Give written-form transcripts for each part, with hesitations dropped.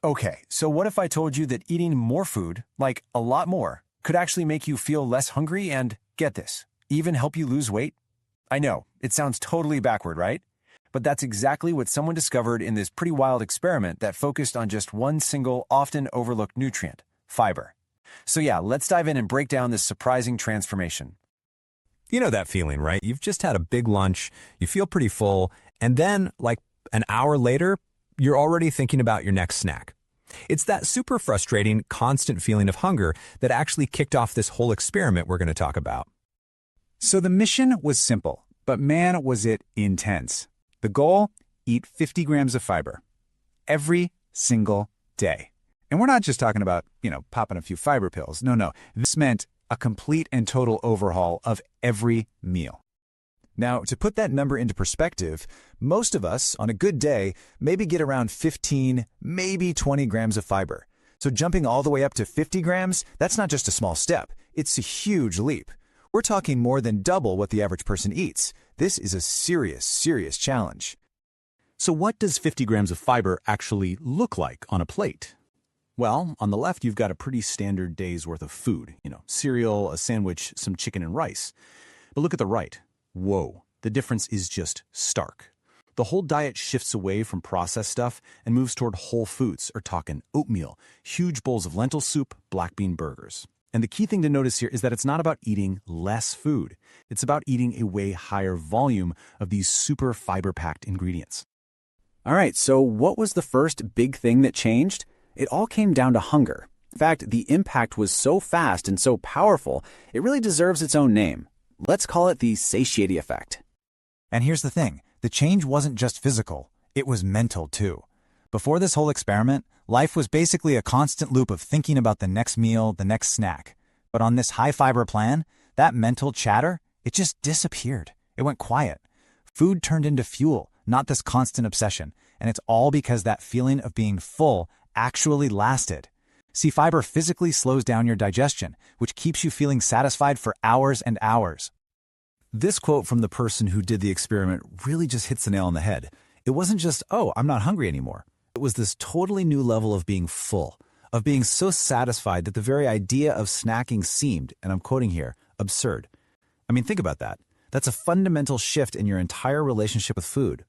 Okay, so what if I told you that eating more food, like a lot more, could actually make you feel less hungry and, get this, even help you lose weight? I know, it sounds totally backward, right? But that's exactly what someone discovered in this pretty wild experiment that focused on just one single, often overlooked nutrient, fiber. So yeah, let's dive in and break down this surprising transformation. You know that feeling, right? You've just had a big lunch, you feel pretty full, and then, like an hour later, you're already thinking about your next snack. It's that super frustrating, constant feeling of hunger that actually kicked off this whole experiment we're going to talk about. So the mission was simple, but man, was it intense. The goal? Eat 50 grams of fiber every single day. And we're not just talking about, popping a few fiber pills. No. This meant a complete and total overhaul of every meal. Now, to put that number into perspective, most of us, on a good day, maybe get around 15, maybe 20 grams of fiber. So jumping all the way up to 50 grams, that's not just a small step. It's a huge leap. We're talking more than double what the average person eats. This is a serious challenge. So what does 50 grams of fiber actually look like on a plate? Well, on the left, you've got a pretty standard day's worth of food. Cereal, a sandwich, some chicken and rice. But look at the right. Whoa, the difference is just stark. The whole diet shifts away from processed stuff and moves toward whole foods. Or talking oatmeal, huge bowls of lentil soup, black bean burgers. And the key thing to notice here is that it's not about eating less food. It's about eating a way higher volume of these super fiber-packed ingredients. All right, so what was the first big thing that changed? It all came down to hunger. In fact, the impact was so fast and so powerful, it really deserves its own name. Let's call it the satiety effect. And here's the thing, the change wasn't just physical, it was mental too. Before this whole experiment, life was basically a constant loop of thinking about the next meal, the next snack. But on this high-fiber plan, that mental chatter, it just disappeared. It went quiet. Food turned into fuel, not this constant obsession. And it's all because that feeling of being full actually lasted. See, fiber physically slows down your digestion, which keeps you feeling satisfied for hours and hours. This quote from the person who did the experiment really just hits the nail on the head. It wasn't just, oh, I'm not hungry anymore. It was this totally new level of being full, of being so satisfied that the very idea of snacking seemed, and I'm quoting here, absurd. I mean, think about that. That's a fundamental shift in your entire relationship with food.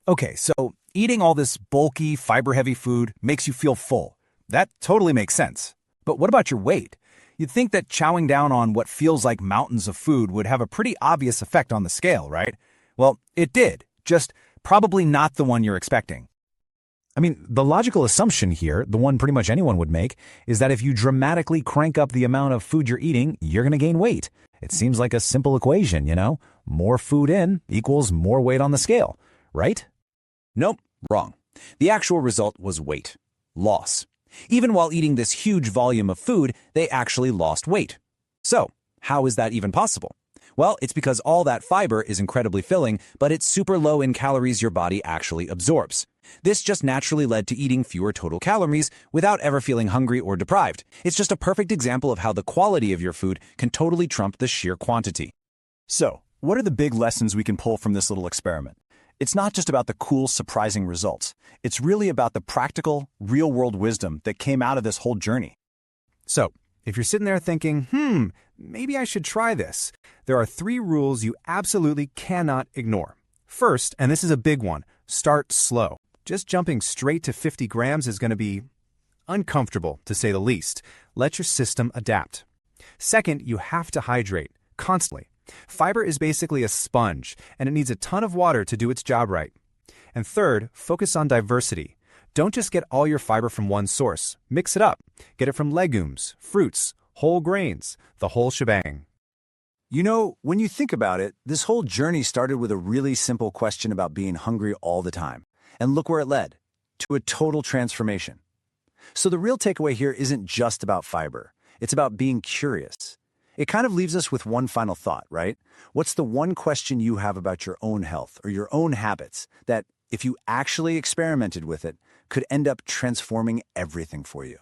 Okay, so eating all this bulky, fiber-heavy food makes you feel full. That totally makes sense. But what about your weight? You'd think that chowing down on what feels like mountains of food would have a pretty obvious effect on the scale, right? Well, it did, just probably not the one you're expecting. I mean, the logical assumption here, the one pretty much anyone would make, is that if you dramatically crank up the amount of food you're eating, you're going to gain weight. It seems like a simple equation, More food in equals more weight on the scale, right? Nope, wrong. The actual result was weight loss. Even while eating this huge volume of food, they actually lost weight. So, how is that even possible? Well, it's because all that fiber is incredibly filling, but it's super low in calories your body actually absorbs. This just naturally led to eating fewer total calories without ever feeling hungry or deprived. It's just a perfect example of how the quality of your food can totally trump the sheer quantity. So, what are the big lessons we can pull from this little experiment? It's not just about the cool, surprising results. It's really about the practical, real-world wisdom that came out of this whole journey. So, if you're sitting there thinking, maybe I should try this, there are 3 rules you absolutely cannot ignore. First, and this is a big one, start slow. Just jumping straight to 50 grams is going to be uncomfortable, to say the least. Let your system adapt. Second, you have to hydrate constantly. Fiber is basically a sponge, and it needs a ton of water to do its job right. And third, focus on diversity. Don't just get all your fiber from one source. Mix it up. Get it from legumes, fruits, whole grains, the whole shebang. When you think about it, this whole journey started with a really simple question about being hungry all the time. And look where it led, to a total transformation. So the real takeaway here isn't just about fiber. It's about being curious. It kind of leaves us with one final thought, right? What's the one question you have about your own health or your own habits that, if you actually experimented with it, could end up transforming everything for you?